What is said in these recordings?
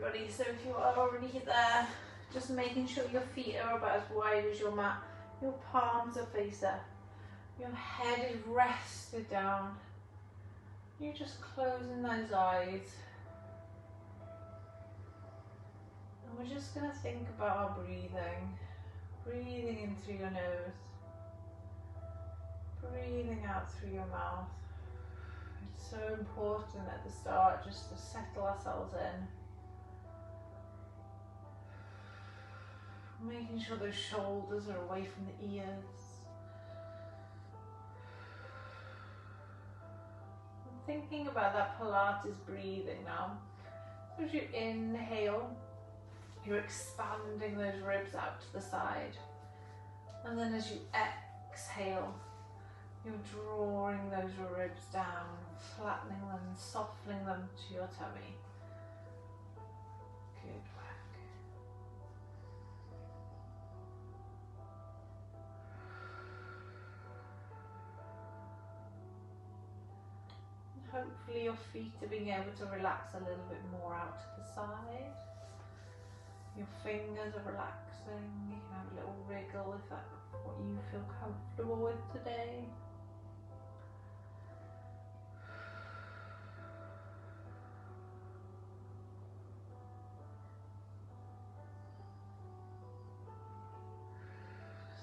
Everybody, so if you're already there, just making sure your feet are about as wide as your mat, your palms are face up, your head is rested down, you're just closing those eyes, and we're just going to think about our breathing in through your nose, breathing out through your mouth. It's so important at the start just to settle ourselves in. Making sure those shoulders are away from the ears. I'm thinking about that Pilates breathing now. So as you inhale, you're expanding those ribs out to the side. And then as you exhale, you're drawing those ribs down, flattening them, softening them to your tummy. Good work. Hopefully your feet are being able to relax a little bit more out to the side. Your fingers are relaxing. You can have a little wriggle if that's what you feel comfortable with today.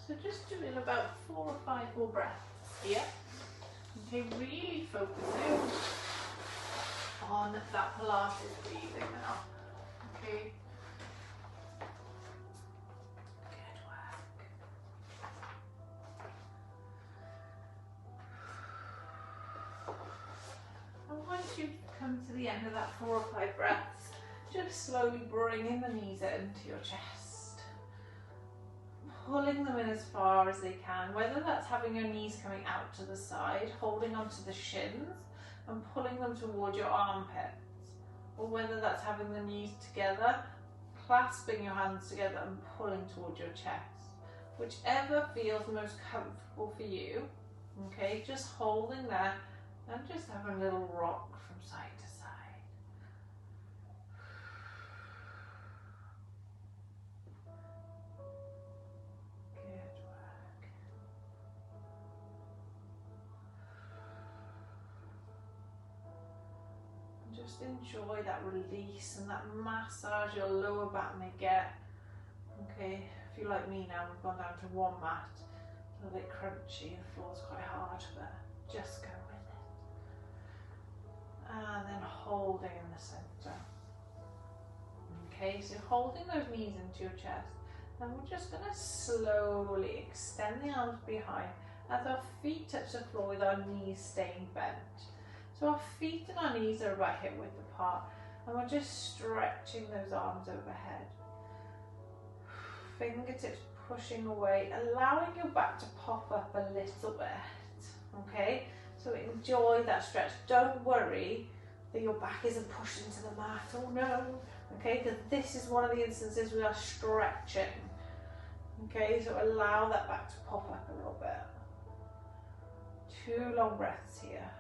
So just doing about 4 or 5 more breaths here. Okay, really focusing on that Pilates breathing now. Okay. Good work. And once you've come to the end of that 4 or 5 breaths, just slowly bringing the knees into your chest. Pulling them in as far as they can, whether that's having your knees coming out to the side, holding onto the shins and pulling them toward your armpits, or whether that's having the knees together, clasping your hands together and pulling toward your chest. Whichever feels most comfortable for you, okay, just holding there and just have a little rock from side to side. Just enjoy that release and that massage your lower back may get. Okay, if you're like me now, we've gone down to 1 mat, a little bit crunchy, the floor's quite hard, but just go with it. And then holding in the centre. Okay, so holding those knees into your chest, and we're just going to slowly extend the arms behind as our feet touch the floor with our knees staying bent. So our feet and our knees are about hip width apart, and we're just stretching those arms overhead. Fingertips pushing away, allowing your back to pop up a little bit, okay? So enjoy that stretch. Don't worry that your back isn't pushed into the mat, oh no, okay? Because this is one of the instances we are stretching, okay? So allow that back to pop up a little bit. 2 long breaths here.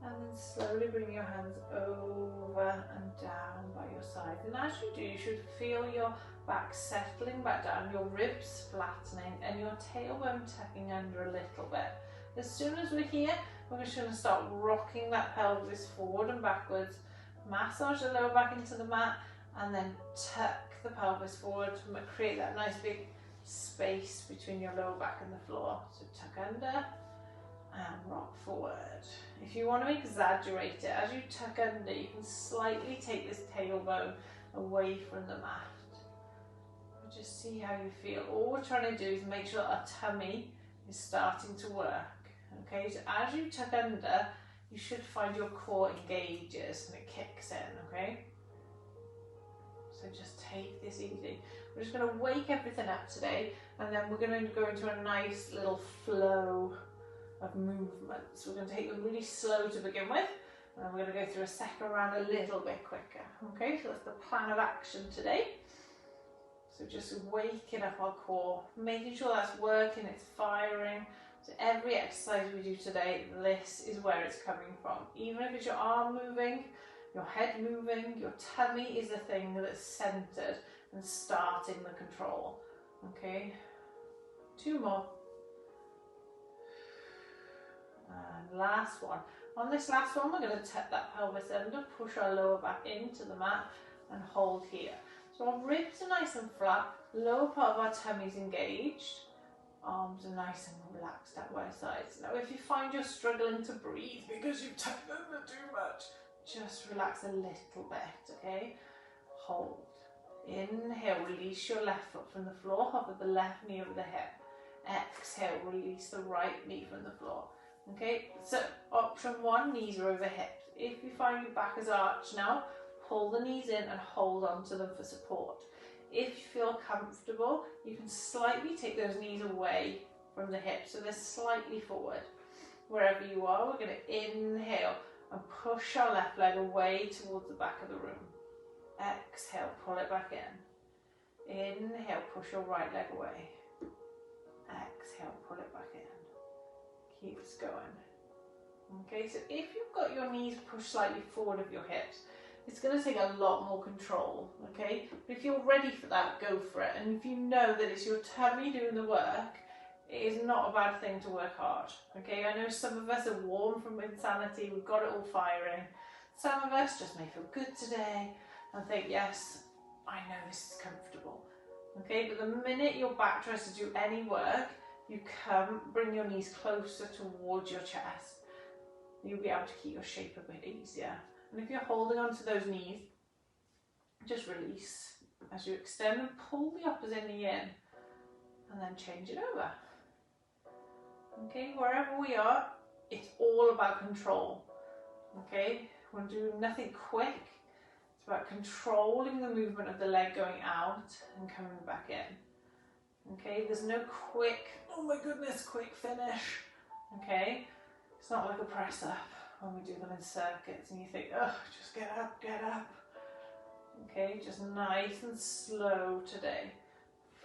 And then slowly bring your hands over and down by your side. And as you do, you should feel your back settling back down, your ribs flattening, and your tailbone tucking under a little bit. As soon as we're here, we're just going to start rocking that pelvis forward and backwards, massage the lower back into the mat, and then tuck the pelvis forward to create that nice big space between your lower back and the floor. So tuck under and rock forward. If you want to exaggerate it, as you tuck under, you can slightly take this tailbone away from the mat. Just see how you feel. All we're trying to do is make sure our tummy is starting to work. Okay, so as you tuck under, you should find your core engages and it kicks in, okay? So just take this easy. We're just going to wake everything up today, and then we're going to go into a nice little flow of movements. We're going to take them really slow to begin with, and then we're going to go through a second round a little bit quicker. Okay, so that's the plan of action today. So just waking up our core, making sure that's working, it's firing. So every exercise we do today, this is where it's coming from. Even if it's your arm moving, your head moving, your tummy is the thing that's centered and starting the control. Okay, 2 more. And last one. On this last one, we're going to tuck that pelvis under, push our lower back into the mat and hold here. So our ribs are nice and flat, lower part of our tummy is engaged, arms are nice and relaxed out by sides. Now if you find you're struggling to breathe because you've tucked under too much, just relax a little bit, okay? Hold. Inhale, release your left foot from the floor, hover the left knee over the hip. Exhale, release the right knee from the floor. Okay, so option 1, knees are over hips. If you find your back is arched now, pull the knees in and hold on to them for support. If you feel comfortable, you can slightly take those knees away from the hips, so they're slightly forward. Wherever you are, we're going to inhale and push our left leg away towards the back of the room. Exhale, pull it back in. Inhale, push your right leg away. Exhale, pull it back in. Keeps going. Okay, so if you've got your knees pushed slightly forward of your hips, it's going to take a lot more control, okay? But if you're ready for that, go for it. And if you know that it's your tummy doing the work, it is not a bad thing to work hard, okay? I know some of us are warm from insanity, we've got it all firing. Some of us just may feel good today and think, yes, I know this is comfortable, okay? But the minute your back tries to do any work, you bring your knees closer towards your chest. You'll be able to keep your shape a bit easier. And if you're holding onto those knees, just release as you extend and pull the opposite knee in and then change it over. Okay, wherever we are, it's all about control. Okay, we're doing nothing quick. It's about controlling the movement of the leg going out and coming back in. Okay, there's no quick, oh my goodness, quick finish. Okay, it's not like a press up when we do them in circuits and you think, oh, just get up, get up. Okay, just nice and slow today.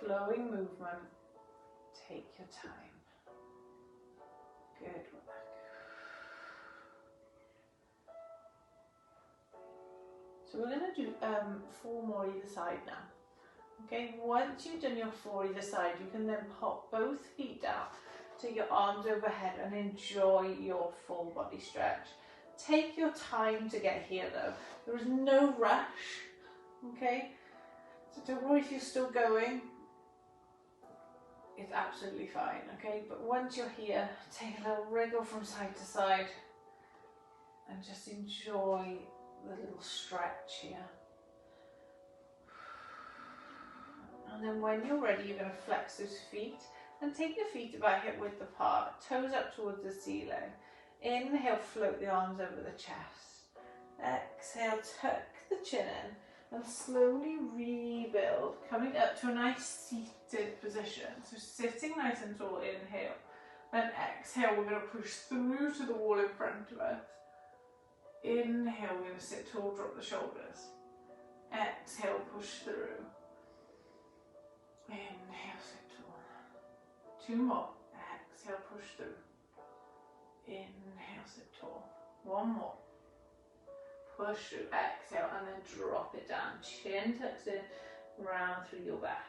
Flowing movement. Take your time. Good, we're back. So we're going to do 4 more either side now. Okay, once you've done your 4 either side, you can then pop both feet down, take your arms overhead and enjoy your full body stretch. Take your time to get here though. There is no rush, okay? So don't worry if you're still going. It's absolutely fine, okay? But once you're here, take a little wriggle from side to side and just enjoy the little stretch here. And then when you're ready, you're going to flex those feet and take your feet about hip width apart, toes up towards the ceiling. Inhale, float the arms over the chest. Exhale, tuck the chin in and slowly rebuild, coming up to a nice seated position. So sitting nice and tall, inhale. Then exhale, we're going to push through to the wall in front of us. Inhale, we're going to sit tall, drop the shoulders. Exhale, push through. Inhale, sit tall. 2 more. Exhale, push through. Inhale, sit tall. 1 more. Push through, exhale, and then drop it down. Chin tucks in, round through your back.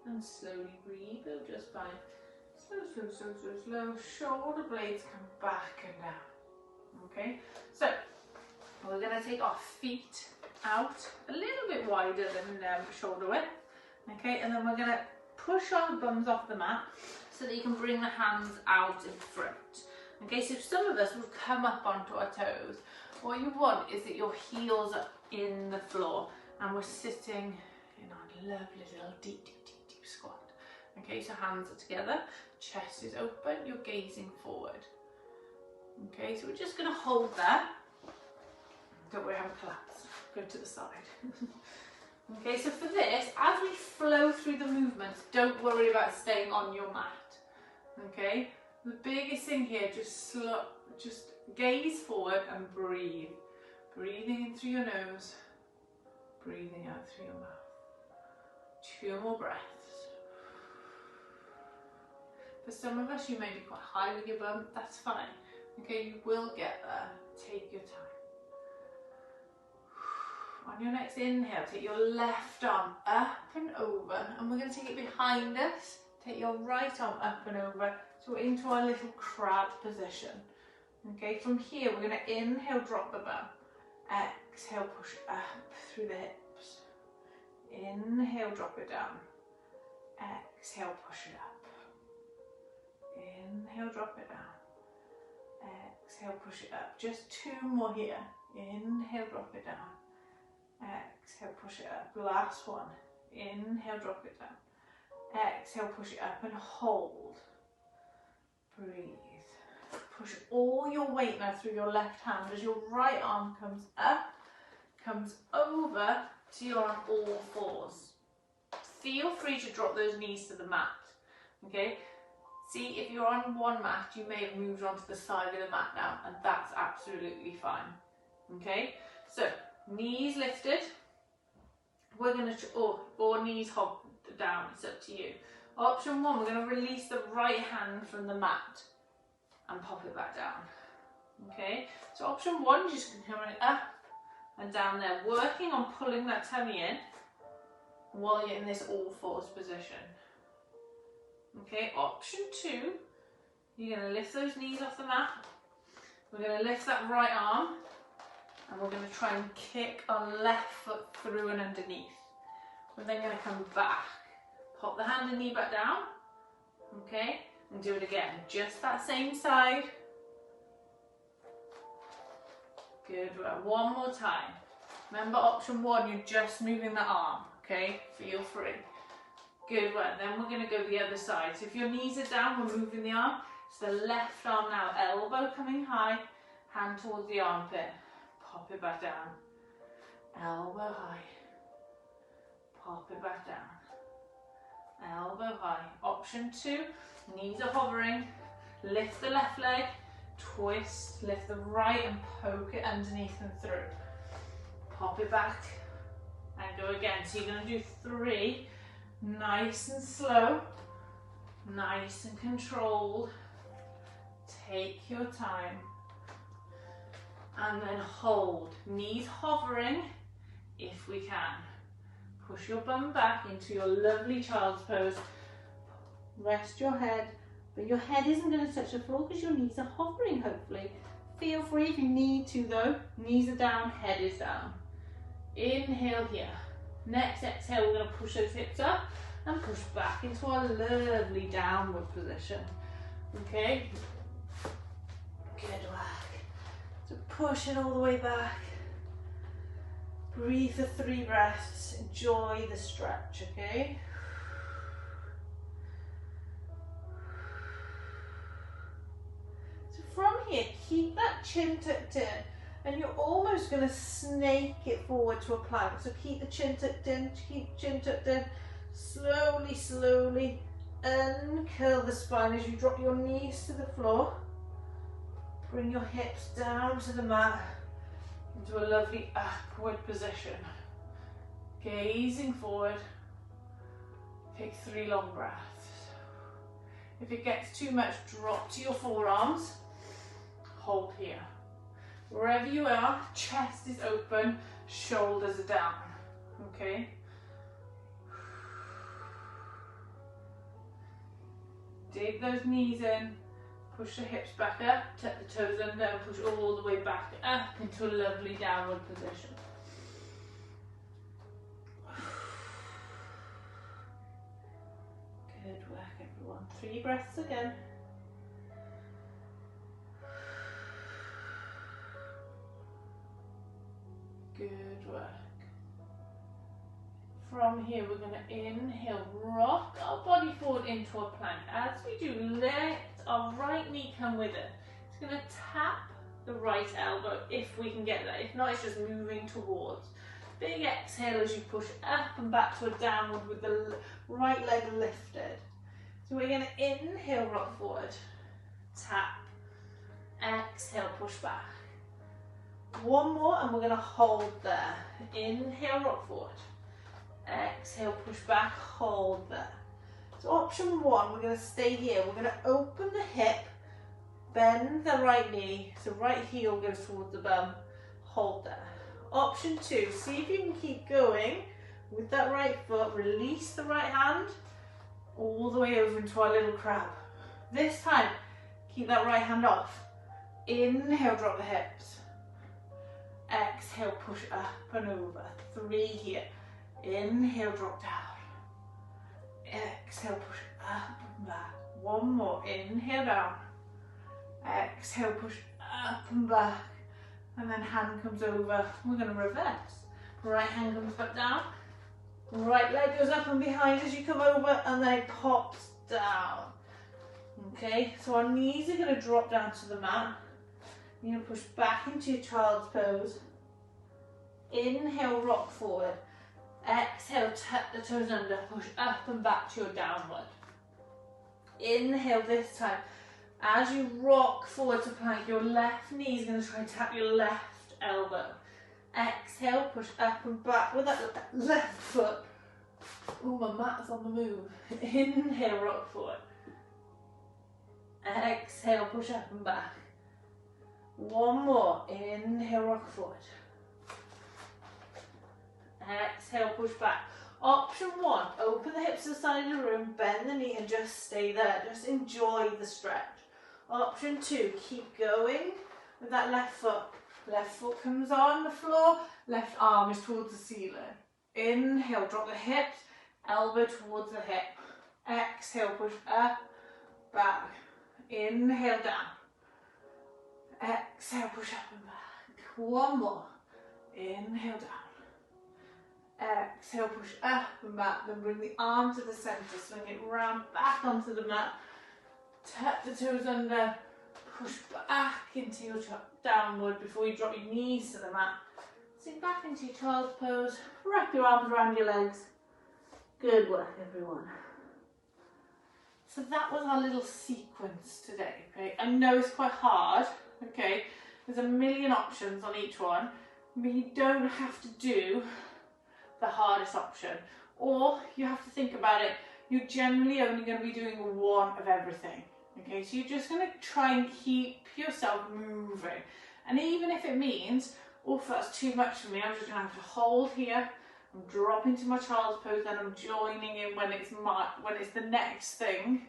And slowly rebuild your spine. Slow, slow, slow, slow, slow. Shoulder blades come back and down. Okay, so we're going to take our feet out a little bit wider than shoulder width. Okay, and then we're going to push our bums off the mat so that you can bring the hands out in front. Okay, so some of us will come up onto our toes. What you want is that your heels are in the floor and we're sitting in our lovely little deep squat. Okay, so hands are together, chest is open, you're gazing forward. Okay, so we're just going to hold there. Don't worry, I haven't collapsed. Go to the side. Okay, so for this, as we flow through the movements, don't worry about staying on your mat. Okay, the biggest thing here, just gaze forward and breathe. Breathing in through your nose, breathing out through your mouth. 2 more breaths. For some of us, you may be quite high with your bum, that's fine. Okay, you will get there. Take your time. On your next inhale, take your left arm up and over, and we're going to take it behind us. Take your right arm up and over, so we're into our little crab position. Okay, from here, we're going to inhale, drop the bum. Exhale, push up through the hips. Inhale, drop it down. Exhale, push it up. Inhale, drop it down. Exhale, push it up. Just 2 more here. Inhale, drop it down. Exhale, push it up. Last one. Inhale, drop it down. Exhale, push it up and hold. Breathe. Push all your weight now through your left hand as your right arm comes up, comes over to your on all fours. Feel free to drop those knees to the mat. Okay? See, if you're on one mat, you may have moved onto the side of the mat now, and that's absolutely fine. Okay? So, knees lifted. We're going to, or knees hop down, it's up to you. Option 1, we're going to release the right hand from the mat and pop it back down. Okay, so option 1, just coming up and down there, working on pulling that tummy in while you're in this all fours position. Okay, option 2, you're going to lift those knees off the mat. We're going to lift that right arm and we're going to try and kick our left foot through and underneath. We're then going to come back, pop the hand and knee back down, okay, and do it again, just that same side. Good work. One more time. Remember option 1, you're just moving the arm, okay, feel free. Good work. Then we're going to go the other side. So if your knees are down, we're moving the arm. So the left arm now, elbow coming high, hand towards the armpit. Pop it back down. Elbow high. Pop it back down. Elbow high. Option 2, knees are hovering. Lift the left leg, twist, lift the right and poke it underneath and through. Pop it back and go again. So you're going to do 3, nice and slow, nice and controlled. Take your time. And then hold, knees hovering if we can. Push your bum back into your lovely child's pose. Rest your head, but your head isn't going to touch the floor because your knees are hovering, hopefully. Feel free if you need to though. Knees are down, head is down. Inhale here. Next exhale, we're going to push those hips up and push back into our lovely downward position. Okay? Good work. So push it all the way back. Breathe for 3 breaths. Enjoy the stretch, okay? So from here, keep that chin tucked in, and you're almost going to snake it forward to a plank. So keep the chin tucked in, keep chin tucked in. Slowly, slowly uncurl the spine as you drop your knees to the floor. Bring your hips down to the mat into a lovely upward position. Gazing forward. Take 3 long breaths. If it gets too much, drop to your forearms. Hold here. Wherever you are, chest is open, shoulders are down. Okay? Dig those knees in. Push the hips back up, tuck the toes under and push all the way back up into a lovely downward position. Good work everyone. 3 breaths again. Good work. From here we're going to inhale, rock our body forward into a plank. As we do, let our right knee come with it. It's going to tap the right elbow if we can get there. If not, it's just moving towards. Big exhale as you push up and back to a downward with the right leg lifted. So we're going to inhale, rock forward, tap, exhale, push back. One more and we're going to hold there. Inhale, rock forward, exhale, push back, hold there. So option one, we're going to stay here. We're going to open the hip, bend the right knee, so right heel goes towards the bum, hold there. Option two, see if you can keep going with that right foot, release the right hand, all the way over into our little crab. This time, keep that right hand off. Inhale, drop the hips. Exhale, push up and over. 3 here. Inhale, drop down. Exhale, push up and back. One more. Inhale, down. Exhale, push up and back. And then hand comes over. We're going to reverse. Right hand comes back down. Right leg goes up and behind as you come over, and then it pops down. Okay, so our knees are going to drop down to the mat. You're going to push back into your child's pose. Inhale, rock forward. Exhale, tap the toes under, push up and back to your downward. Inhale this time. As you rock forward to plank, your left knee is going to try and tap your left elbow. Exhale, push up and back with that left foot. Oh, my mat's on the move. Inhale, rock forward. Exhale, push up and back. One more. Inhale, rock forward. Exhale, push back. Option one, open the hips to the side of the room, bend the knee and just stay there. Just enjoy the stretch. Option two, keep going with that left foot. Left foot comes on the floor, left arm is towards the ceiling. Inhale, drop the hips, elbow towards the hip. Exhale, push up, back. Inhale, down. Exhale, push up and back. One more. Inhale, down. Exhale, push up and back. Then bring the arm to the centre, swing it round back onto the mat. Tap the toes under. Push back into your downward before you drop your knees to the mat. Sink back into your child's pose. Wrap your arms around your legs. Good work, everyone. So that was our little sequence today, okay? I know it's quite hard, okay? There's a million options on each one, but you don't have to do the hardest option. Or you have to think about it, you're generally only going to be doing one of everything. Okay, so you're just going to try and keep yourself moving. And even if it means, oh, that's too much for me, I'm just going to have to hold here, I'm dropping to my child's pose, then I'm joining in when it's the next thing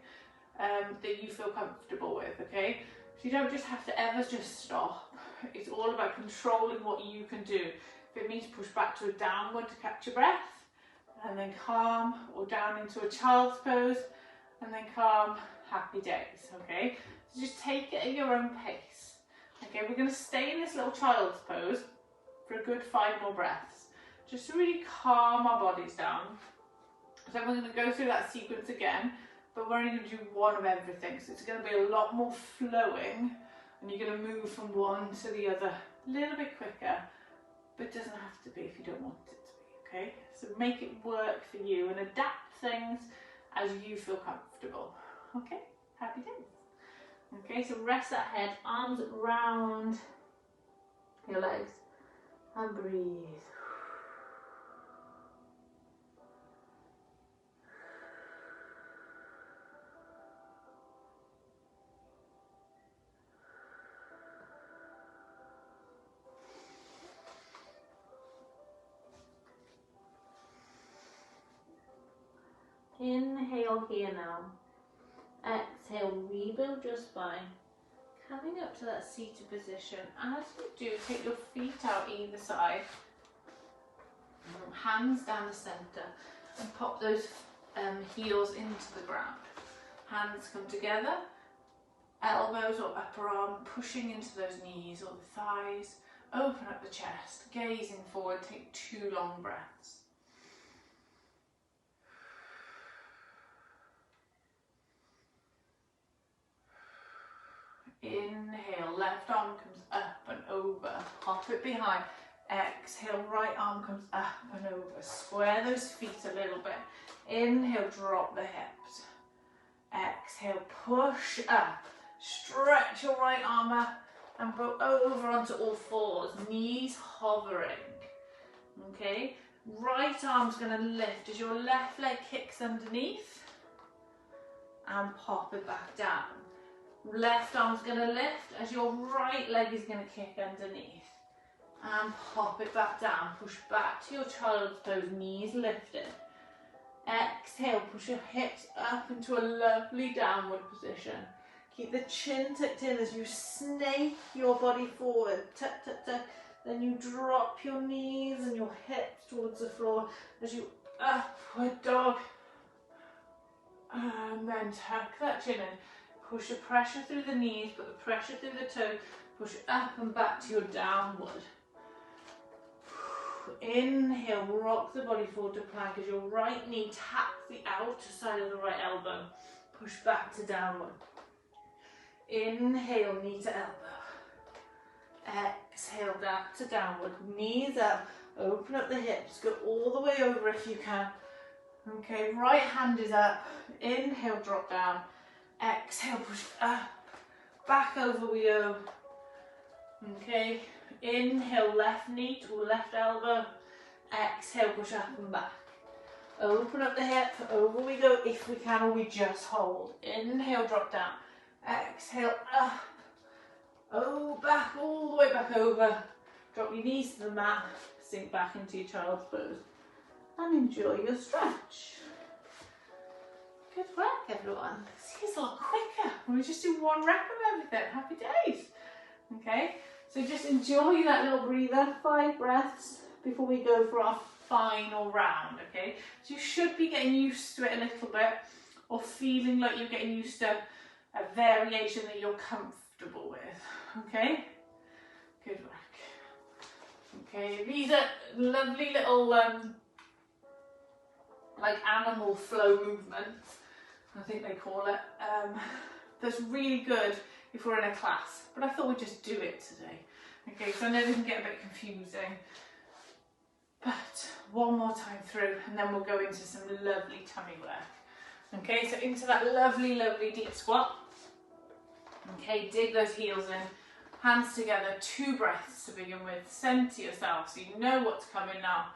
that you feel comfortable with, okay? So you don't just have to ever just stop. It's all about controlling what you can do. If it means push back to a downward to catch your breath, and then calm, or down into a child's pose, and then calm, happy days, okay? So just take it at your own pace. Okay, we're going to stay in this little child's pose for a good 5 more breaths, just to really calm our bodies down. So we're going to go through that sequence again, but we're only going to do one of everything, so it's going to be a lot more flowing, and you're going to move from one to the other a little bit quicker, but it doesn't have to be if you don't want it to be, okay? So make it work for you and adapt things as you feel comfortable. Okay, happy days. Okay, so rest that head, arms round your legs, and breathe. Inhale here now. Exhale, rebuild your spine. Coming up to that seated position. As you do, take your feet out either side. Hands down the centre. And pop those heels into the ground. Hands come together. Elbows or upper arm pushing into those knees or the thighs. Open up the chest. Gazing forward. Take 2 long breaths. Inhale, left arm comes up and over, pop it behind. Exhale, right arm comes up and over. Square those feet a little bit. Inhale, drop the hips. Exhale, push up. Stretch your right arm up and go over onto all fours, knees hovering. Okay, right arm's going to lift as your left leg kicks underneath and pop it back down. Left arm's going to lift as your right leg is going to kick underneath and pop it back down. Push back to your child's pose, knees lifted. Exhale, push your hips up into a lovely downward position. Keep the chin tucked in as you snake your body forward. Tuck, tuck, tuck. Then you drop your knees and your hips towards the floor as you upward dog. And then tuck that chin in. Push the pressure through the knees, put the pressure through the toes. Push up and back to your downward. Inhale, rock the body forward to plank as your right knee taps the outer side of the right elbow. Push back to downward. Inhale, knee to elbow. Exhale, back to downward. Knees up, open up the hips, go all the way over if you can. Okay, right hand is up. Inhale, drop down. Exhale, push up. Back over we go. Okay, inhale, left knee to left elbow. Exhale, push up and back. Open up the hip, over we go if we can, or we just hold. Inhale, drop down. Exhale, up. Oh, back, all the way back over. Drop your knees to the mat, sink back into your child's pose. And enjoy your stretch. Good work, everyone. See, it's a lot quicker. We just do one rep of everything. Happy days. Okay, so just enjoy that little breather. 5 breaths before we go for our final round. Okay, so you should be getting used to it a little bit, or feeling like you're getting used to a variation that you're comfortable with. Okay, good work. Okay, these are lovely little like animal flow movements, I think they call it. That's really good if we're in a class, but I thought we'd just do it today. Okay, so I know they can get a bit confusing, but one more time through and then we'll go into some lovely tummy work. Okay, so into that lovely, lovely deep squat. Okay, dig those heels in, hands together, 2 breaths to begin with. Center yourself so you know what's coming now.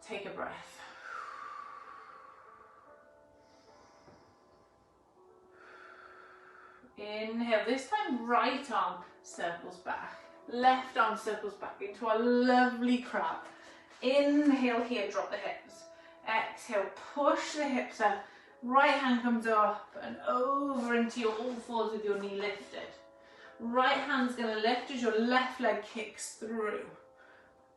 Take a breath. Inhale, this time right arm circles back, left arm circles back into a lovely crab. Inhale here, drop the hips. Exhale, push the hips up. Right hand comes up and over into your all fours with your knee lifted. Right hand's going to lift as your left leg kicks through.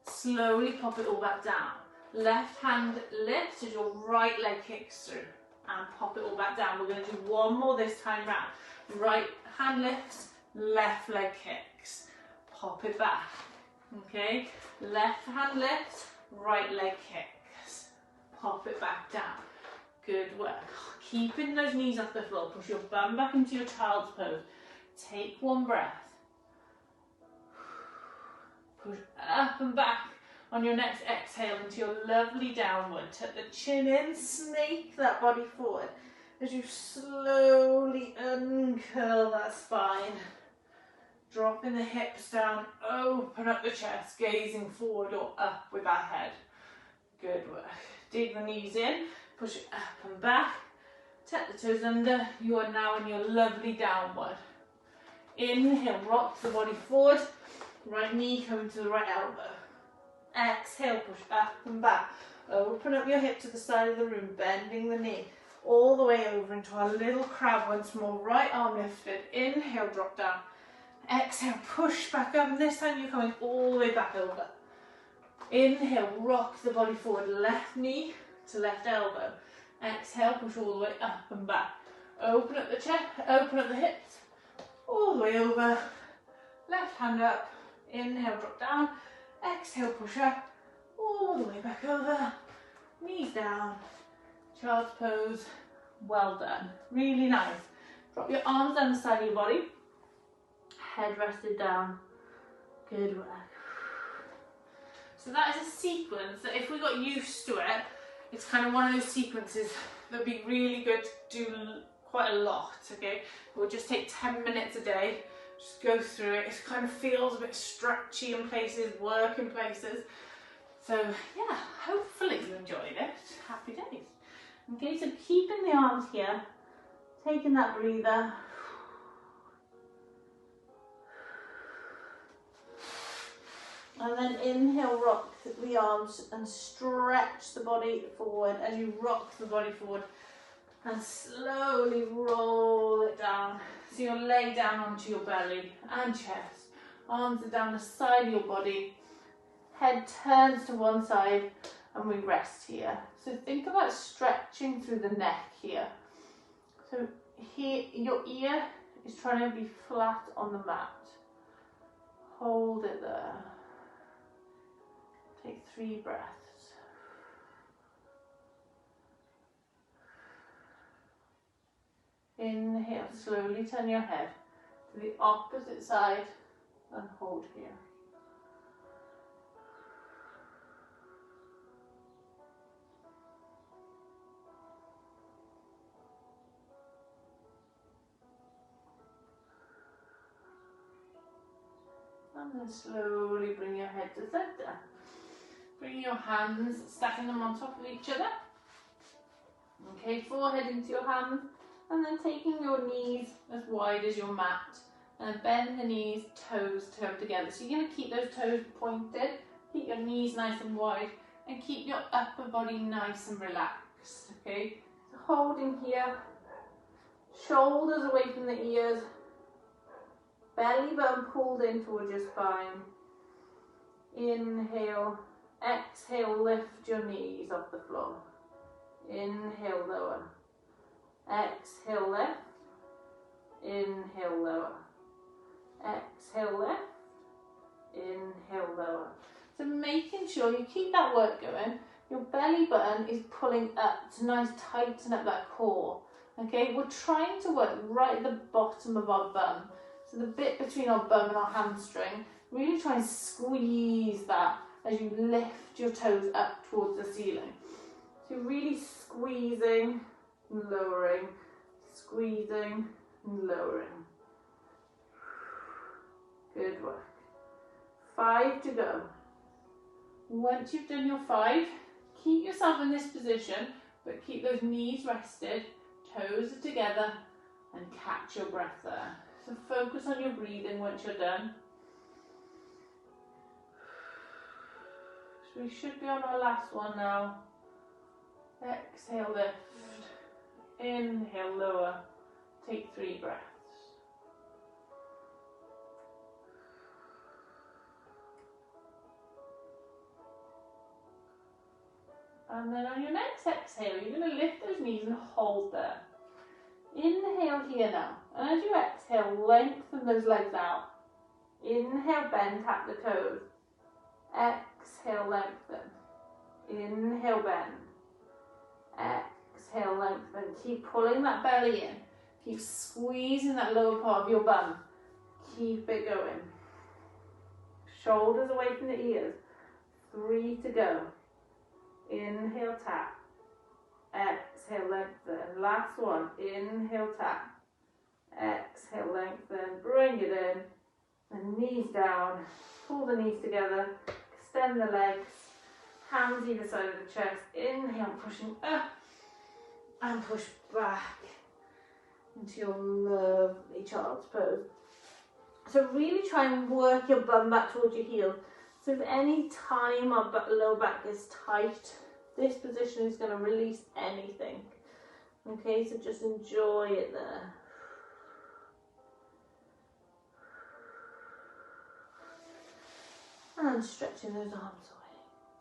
Slowly pop it all back down. Left hand lifts as your right leg kicks through. And pop it all back down. We're going to do one more this time round. Right hand lifts, left leg kicks. Pop it back. Okay, left hand lifts, right leg kicks. Pop it back down. Good work. Keeping those knees off the floor. Push your bum back into your child's pose. Take one breath. Push up and back on your next exhale into your lovely downward. Tuck the chin in, snake that body forward as you slowly uncurl that spine. Dropping the hips down, open up the chest, gazing forward or up with that head. Good work. Dig the knees in, push it up and back. Tuck the toes under. You are now in your lovely downward. Inhale, rock the body forward. Right knee coming to the right elbow. Exhale, push up and back. Open up your hip to the side of the room, bending the knee all the way over into our little crab once more. Right arm lifted. Inhale, drop down. Exhale, push back up, and this time you're coming all the way back over. Inhale, rock the body forward. Left knee to left elbow. Exhale, push all the way up and back. Open up the chest, open up the hips, all the way over. Left hand up. Inhale, drop down. Exhale, push up, all the way back over. Knees down. Child's pose. Well done. Really nice. Drop your arms down the side of your body. head rested down. Good work. So that is a sequence that if we got used to it, it's kind of one of those sequences that'd be really good to do quite a lot, okay? We'll just take 10 minutes a day, just go through it. It kind of feels a bit stretchy in places, work in places. So yeah, hopefully you enjoyed it. Happy days. Okay, so keeping the arms here, taking that breather. And then inhale, rock the arms and stretch the body forward as you rock the body forward. And slowly roll it down. So you'll lay down onto your belly and chest. Arms are down the side of your body. Head turns to one side and we rest here. So think about stretching through the neck here. So here, your ear is trying to be flat on the mat. Hold it there. Take 3 breaths. Inhale, slowly turn your head to the opposite side and hold here. And then slowly bring your head to center. Bring your hands, stacking them on top of each other. Okay, forehead into your hands. And then taking your knees as wide as your mat. And bend the knees, toes toe together. So you're going to keep those toes pointed. Keep your knees nice and wide. And keep your upper body nice and relaxed. Okay, so holding here. Shoulders away from the ears. Belly button pulled in towards your spine. Inhale. Exhale, lift your knees off the floor. Inhale, lower. Exhale, lift. Inhale, lower. Exhale, lift. Inhale, lower. So making sure you keep that work going. Your belly button is pulling up. It's nice, tighten up that core. Okay, we're trying to work right at the bottom of our bum. So the bit between our bum and our hamstring, really try and squeeze that as you lift your toes up towards the ceiling. So really squeezing and lowering, squeezing and lowering. Good work. 5 to go. Once you've done your 5, keep yourself in this position, but keep those knees rested, toes are together, and catch your breath there. So focus on your breathing once you're done. So we should be on our last one now. Exhale, lift. Inhale, lower. Take 3 breaths. And then on your next exhale, you're going to lift those knees and hold there. Inhale here now. And as you exhale, lengthen those legs out. Inhale, bend, tap the toes. Exhale, lengthen. Inhale, bend. Exhale, lengthen. Keep pulling that belly in. Keep squeezing that lower part of your bum. Keep it going. Shoulders away from the ears. 3 to go. Inhale, tap. Exhale, lengthen. Last one. Inhale, tap. Exhale, lengthen. Bring it in. And knees down. Pull the knees together. Extend the legs. Hands either side of the chest. Inhale, pushing up. And push back into your lovely child's pose. So really try and work your bum back towards your heels. So if any time our lower back is tight, this position is going to release anything. Okay, so just enjoy it there. And stretching those arms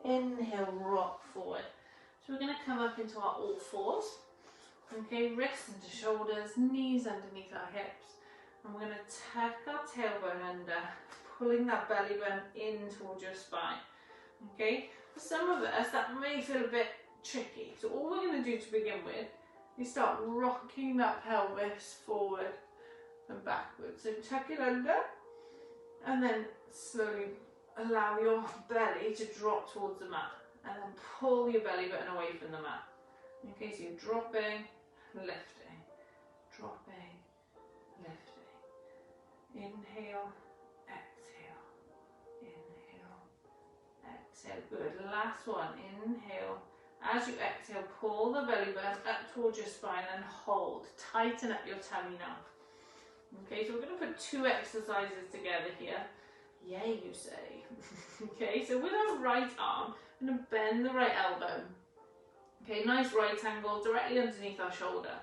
away. Inhale, rock forward. So we're going to come up into our all fours. Okay, wrists into shoulders, knees underneath our hips. And we're going to tuck our tailbone under, pulling that belly button in towards your spine. Okay, for some of us that may feel a bit tricky. So all we're going to do to begin with is start rocking that pelvis forward and backwards. So tuck it under, And then slowly allow your belly to drop towards the mat. And then pull your belly button away from the mat. Okay, so you're dropping, lifting, dropping, lifting. Inhale, exhale, inhale, exhale. Good. Last one. Inhale. As you exhale, pull the belly button up towards your spine and hold. Tighten up your tummy now. Okay, so we're going to put 2 exercises together here. Yay, you say. Okay, so with our right arm, I'm going to bend the right elbow. Okay, nice right angle directly underneath our shoulder.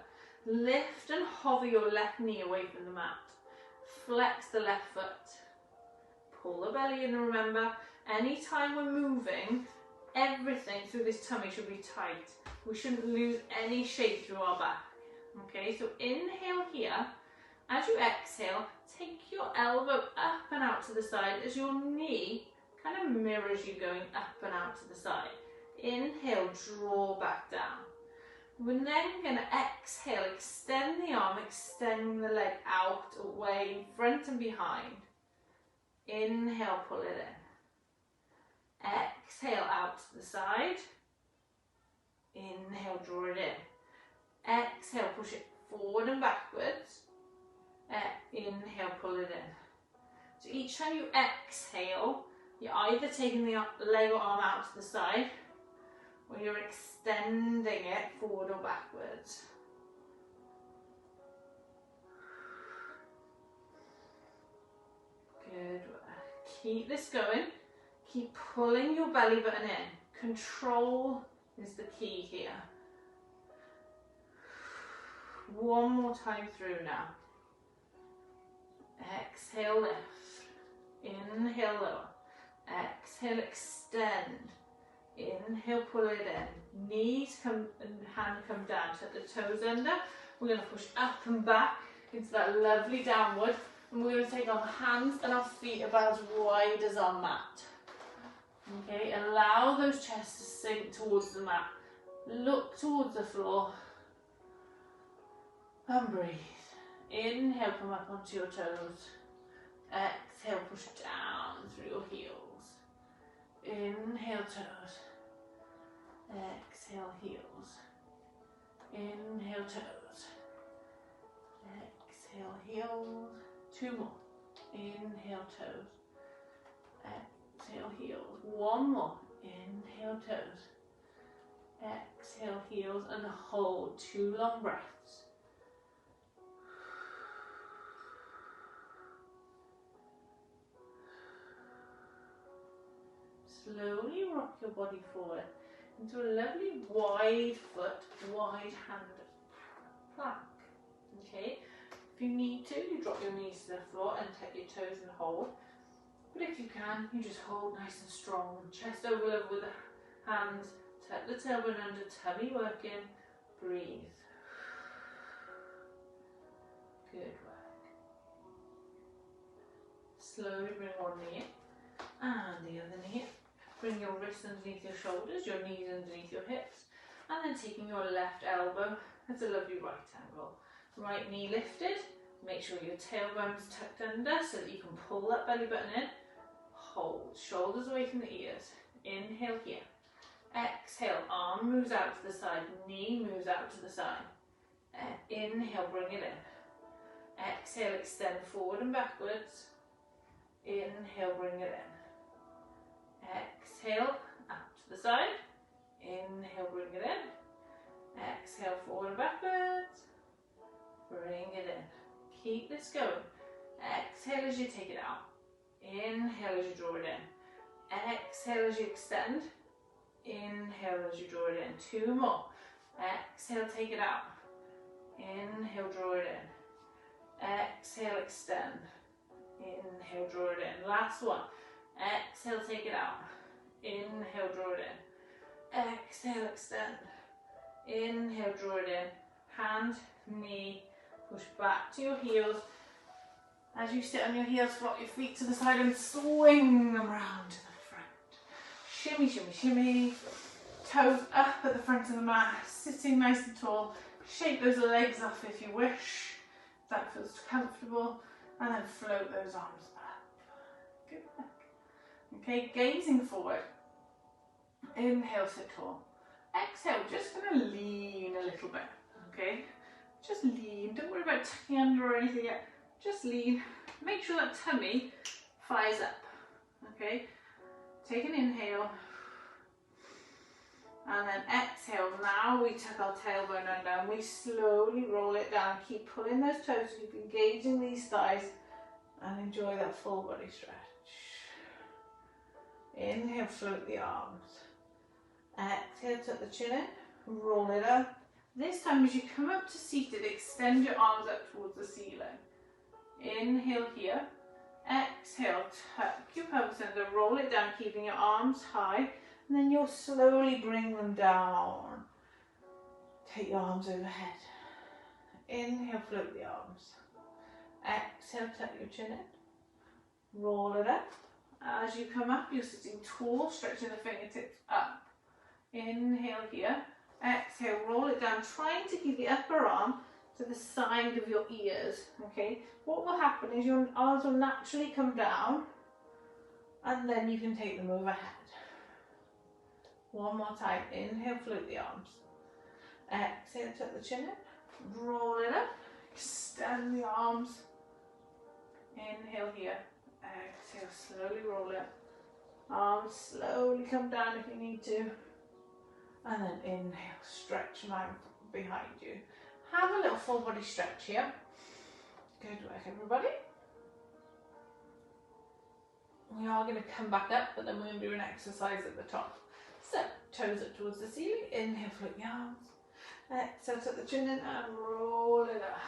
Lift and hover your left knee away from the mat. Flex the left foot. Pull the belly in, and remember, anytime we're moving, everything through this tummy should be tight. We shouldn't lose any shape through our back. Okay, so inhale here. As you exhale, take your elbow up and out to the side as your knee kind of mirrors you going up and out to the side. Inhale, draw back down. We're then going to exhale, extend the arm, extend the leg out, away, front and behind. Inhale, pull it in. Exhale, out to the side. Inhale, draw it in. Exhale, push it forward and backwards. Inhale, pull it in. So each time you exhale, you're either taking the leg or arm out to the side, or you're extending it forward or backwards. Good work. Keep this going. Keep pulling your belly button in. Control is the key here. One more time through now. Exhale, lift. Inhale, lower. Exhale, extend. Inhale, pull it in. Knees come and hand come down. Tuck the toes under. We're going to push up and back into that lovely downward. And we're going to take our hands and our feet about as wide as our mat. Okay, allow those chests to sink towards the mat. Look towards the floor. And breathe. Inhale, come up onto your toes. Exhale, push down through your heels. Inhale, toes. Exhale, heels. Inhale, toes. Exhale, heels. 2 more. Inhale, toes. Exhale, heels. 1 more. Inhale, toes. Exhale, heels, and hold. 2 long breaths. Slowly rock your body forward into a lovely wide foot, wide hand plank. Okay, if you need to, you drop your knees to the floor and tuck your toes and hold. But if you can, you just hold nice and strong. Chest over level with the hands, tuck the tailbone under, tummy working, breathe. Good work. Slowly bring one knee in and the other knee in. Bring your wrists underneath your shoulders, your knees underneath your hips, and then taking your left elbow, that's a lovely right angle. Right knee lifted, make sure your tailbone's tucked under so that you can pull that belly button in. Hold, shoulders away from the ears. Inhale here. Exhale, arm moves out to the side, knee moves out to the side. Inhale, bring it in. Exhale, extend forward and backwards. Inhale, bring it in. Exhale, out to the side. Inhale, bring it in. Exhale, forward and backwards. Bring it in. Keep this going. Exhale as you take it out. Inhale as you draw it in. Exhale as you extend. Inhale as you draw it in. 2 more. Exhale, take it out. Inhale, draw it in. Exhale, extend. Inhale, draw it in. Last one. Exhale, take it out. Inhale, draw it in. Exhale, extend. Inhale, draw it in. Hand, knee, push back to your heels. As you sit on your heels, flop your feet to the side and swing them round to the front. Shimmy, shimmy, shimmy. Toes up at the front of the mat, sitting nice and tall. Shake those legs off if you wish. That feels comfortable. And then float those arms up. Good work. Okay, gazing forward. Inhale, sit tall. Exhale, just going to lean a little bit. Okay, just lean. Don't worry about tucking under or anything yet. Just lean. Make sure that tummy fires up. Okay, take an inhale. And then exhale. Now we tuck our tailbone under and we slowly roll it down. Keep pulling those toes, keep engaging these thighs and enjoy that full body stretch. Inhale, float the arms. Exhale, tuck the chin in, roll it up. This time as you come up to seated, extend your arms up towards the ceiling. Inhale here. Exhale, tuck your pelvis under, roll it down, keeping your arms high. And then you'll slowly bring them down. Take your arms overhead. Inhale, float the arms. Exhale, tuck your chin in. Roll it up. As you come up, you're sitting tall, stretching the fingertips up. Inhale here. Exhale, roll it down, trying to keep the upper arm to the side of your ears. Okay. What will happen is your arms will naturally come down, and then you can take them overhead. One more time. Inhale, float the arms. Exhale, tuck the chin in. Roll it up. Extend the arms. Inhale here. Exhale, slowly roll it. Arms slowly come down if you need to. And then inhale, stretch them out behind you. Have a little full body stretch here. Good work, everybody. We are going to come back up, but then we're going to do an exercise at the top. So, toes up towards the ceiling. Inhale, float the arms. Exhale, tuck the chin in and roll it up.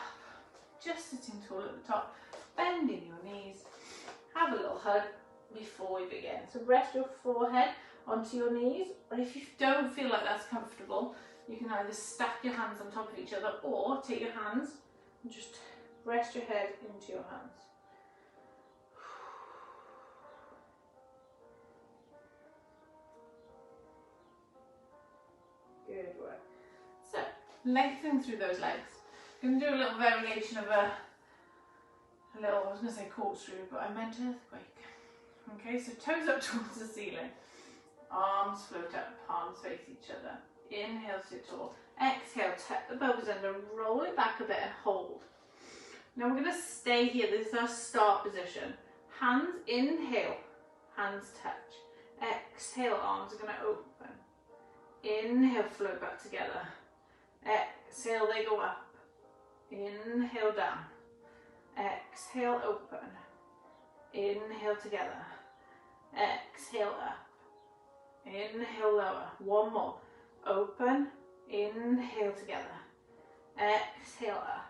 Just sitting tall at the top. Bending your knees. Have a little hug before we begin. So rest your forehead onto your knees. But if you don't feel like that's comfortable, you can either stack your hands on top of each other or take your hands and just rest your head into your hands. Good work. So, lengthen through those legs. I'm going to do a little variation of a little, I was going to say corkscrew, but I meant earthquake. Okay, so toes up towards the ceiling. Arms float up, palms face each other. Inhale, sit tall. Exhale, tuck the pelvis under, roll it back a bit and hold. Now we're going to stay here. This is our start position. Hands, inhale, hands touch. Exhale, arms are going to open. Inhale, float back together. Exhale, they go up. Inhale, down. Exhale, open. Inhale, together. Exhale, up. Inhale, lower. One more. Open. Inhale, together. Exhale, up.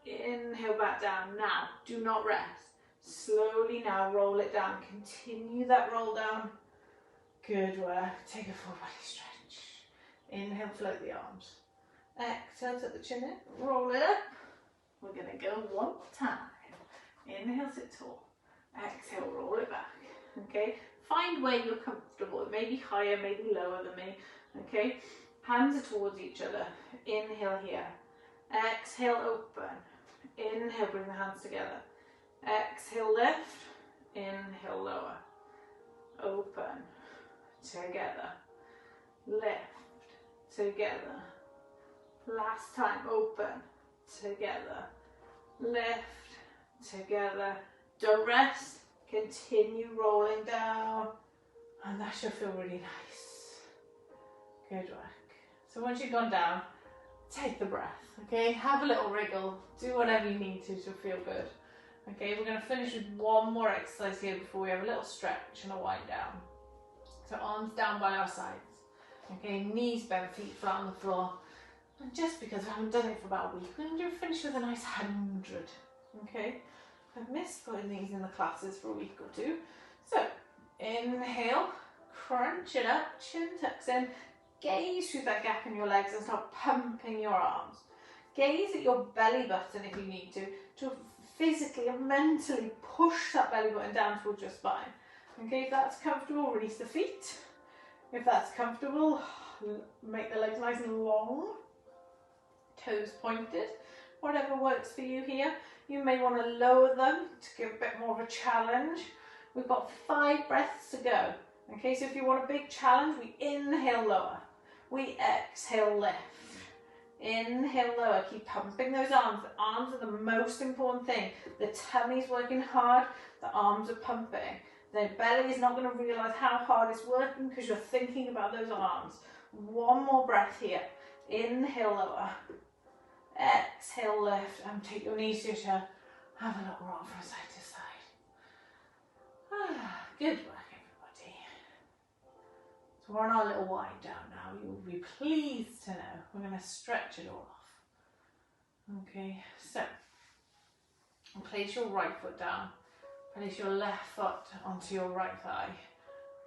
Inhale, back down. Now, do not rest. Slowly now, roll it down. Continue that roll down. Good work. Take a full body stretch. Inhale, float the arms. Exhale, tuck the chin in. Roll it up. We're going to go one more time. Inhale, sit tall. Exhale, roll it back. Okay, find where you're comfortable. It may be higher, maybe lower than me. Okay, hands are towards each other. Inhale here. Exhale, open. Inhale, bring the hands together. Exhale, lift. Inhale, lower. Open. Together. Lift. Together. Last time, open. Together. Lift. Together. Don't rest. Continue rolling down. And that should feel really nice. Good work. So once you've gone down, take the breath. Okay, have a little wriggle. Do whatever you need to feel good. Okay, we're going to finish with one more exercise here before we have a little stretch and a wind down. So arms down by our sides. Okay, knees bent, feet flat on the floor. And just because I haven't done it for about a week, we're going to finish with a nice 100. Okay, I've missed putting these in the classes for a week or two. So inhale, crunch it up, chin tucks in, gaze through that gap in your legs and start pumping your arms. Gaze at your belly button if you need to physically and mentally push that belly button down towards your spine. Okay, if that's comfortable, release the feet. If that's comfortable, make the legs nice and long, toes pointed, whatever works for you here. You may want to lower them to give a bit more of a challenge, We've got 5 breaths to go. Okay, so if you want a big challenge, we inhale lower. We exhale lift. Inhale lower. Keep pumping those arms. The arms are the most important thing. The tummy's working hard. The arms are pumping. The belly is not going to realise how hard it's working because you're thinking about those arms. One more breath here. Inhale lower. Exhale lift. And take your knees to your chest. Have a little roll from side to side. Good work, everybody. So we're on our little wind down now. You will be pleased to know we're going to stretch it all off. Okay, so place your right foot down. Place your left foot onto your right thigh.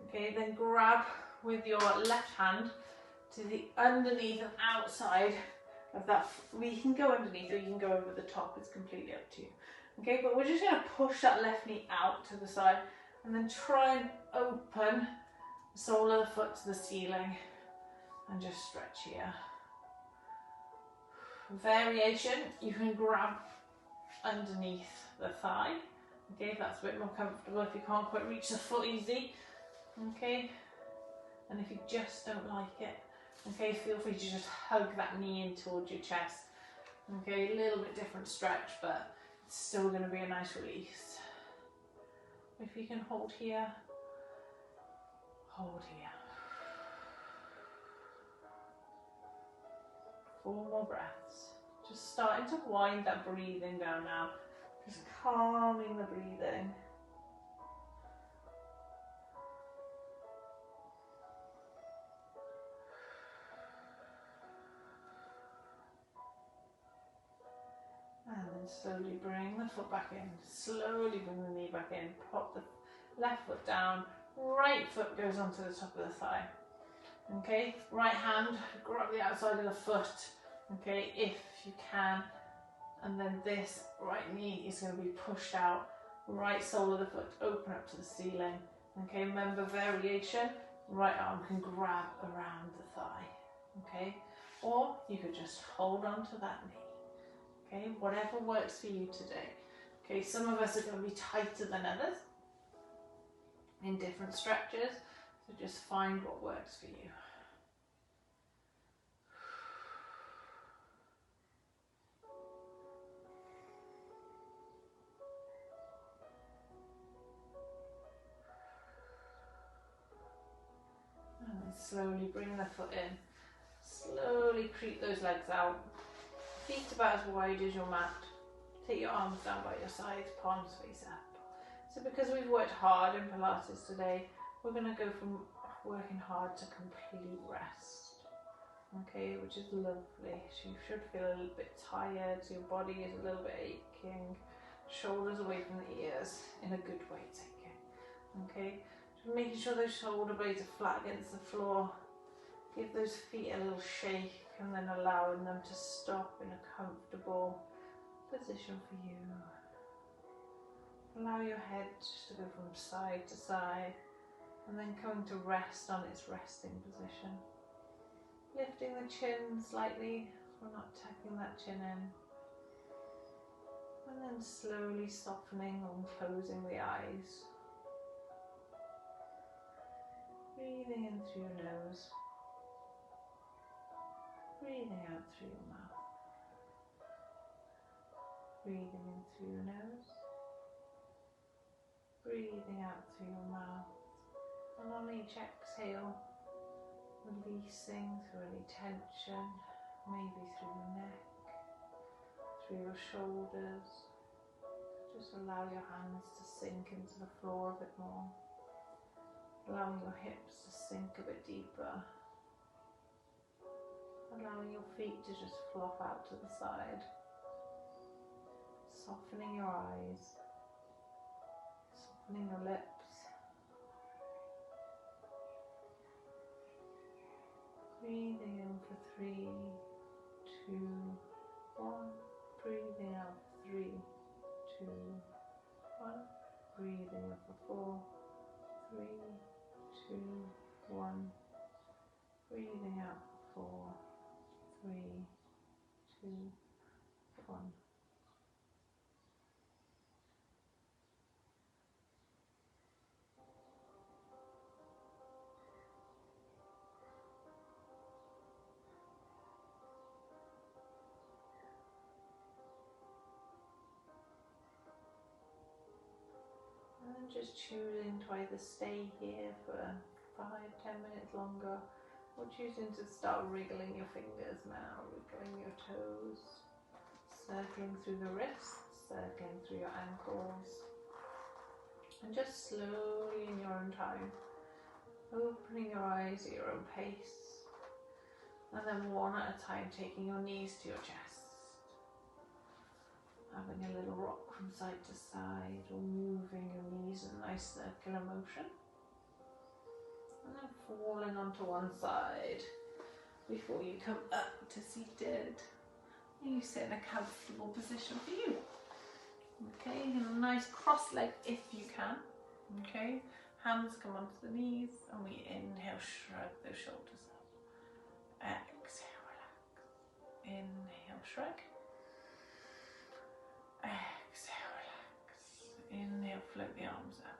Okay, then grab with your left hand to the underneath and outside of that. We can go underneath or you can go over the top. It's completely up to you. Okay, but we're just going to push that left knee out to the side and then try and open the sole of the foot to the ceiling and just stretch here. Variation, you can grab underneath the thigh. Okay, if that's a bit more comfortable, if you can't quite reach the foot easy. Okay, and if you just don't like it, okay, feel free to just hug that knee in towards your chest. Okay, a little bit different stretch, but it's still going to be a nice release. If you can hold here, hold here. 4 more breaths. Just starting to wind that breathing down now. Just calming the breathing. And then slowly bring the foot back in. Slowly bring the knee back in. Pop the left foot down. Right foot goes onto the top of the thigh. Okay, right hand, grab the outside of the foot. Okay, if you can. And then this right knee is going to be pushed out. Right sole of the foot open up to the ceiling. Okay, remember variation. Right arm can grab around the thigh. Okay, or you could just hold on to that knee. Okay, whatever works for you today. Okay, some of us are going to be tighter than others in different stretches, so just find what works for you. And then slowly bring the foot in. Slowly creep those legs out. Feet about as wide as your mat. Take your arms down by your sides, palms face up. So because we've worked hard in Pilates today, we're going to go from working hard to complete rest. Okay, which is lovely. So you should feel a little bit tired, so your body is a little bit aching. Shoulders away from the ears in a good way taking. Okay, just making sure those shoulder blades are flat against the floor. Give those feet a little shake and then allowing them to stop in a comfortable position for you. Allow your head just to go from side to side and then coming to rest on its resting position. Lifting the chin slightly, we're not tucking that chin in. And then slowly softening and closing the eyes. Breathing in through your nose. Breathing out through your mouth. Breathing in through your nose. Breathing out through your mouth. And on each exhale, releasing through any tension, maybe through your neck, through your shoulders. Just allow your hands to sink into the floor a bit more. Allowing your hips to sink a bit deeper. Allowing your feet to just flop out to the side. Softening your eyes. Softening your lips. Breathing in for 3, 2, 1. Breathing out for 3, 2, 1. Breathing in for 4, 3, 2, 1. Breathing out for 4, 3, 2, 1. just choosing to either stay here for 5-10 minutes longer, or choosing to start wriggling your fingers now, wriggling your toes, circling through the wrists, circling through your ankles, and just slowly in your own time, opening your eyes at your own pace, and then one at a time taking your knees to your chest, having a little rock from side to side, or moving your knees in a nice circular motion, and then falling onto one side before you come up to seated. You sit in a comfortable position for you. Okay, and a nice cross leg if you can. Okay, hands come onto the knees, and we inhale, shrug those shoulders up. Exhale, relax. Inhale, shrug. Exhale, relax. Inhale, float the arms up.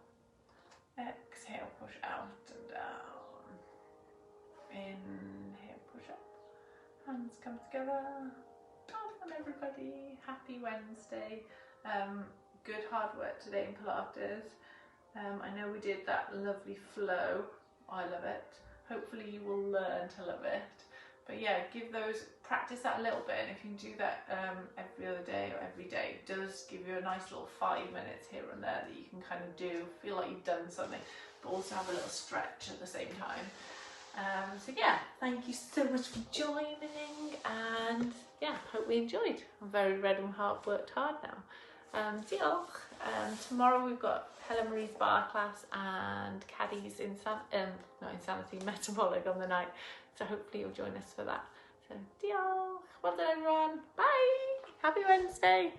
Exhale, push out and down. Inhale, push up. Hands come together. Welcome everybody. Happy Wednesday. Good hard work today in Pilates. I know we did that lovely flow. I love it. Hopefully you will learn to love it. But yeah, practice that a little bit, and if you can do that every other day or every day, it does give you a nice little 5 minutes here and there that you can kind of do, feel like you've done something, but also have a little stretch at the same time. So yeah, thank you so much for joining, and yeah, hope we enjoyed. I'm very red and worked hard now. Diolch. Tomorrow we've got Helen Marie's bar class and Caddy's metabolic on the night. So hopefully you'll join us for that. So diolch. Well done everyone. Bye. Happy Wednesday.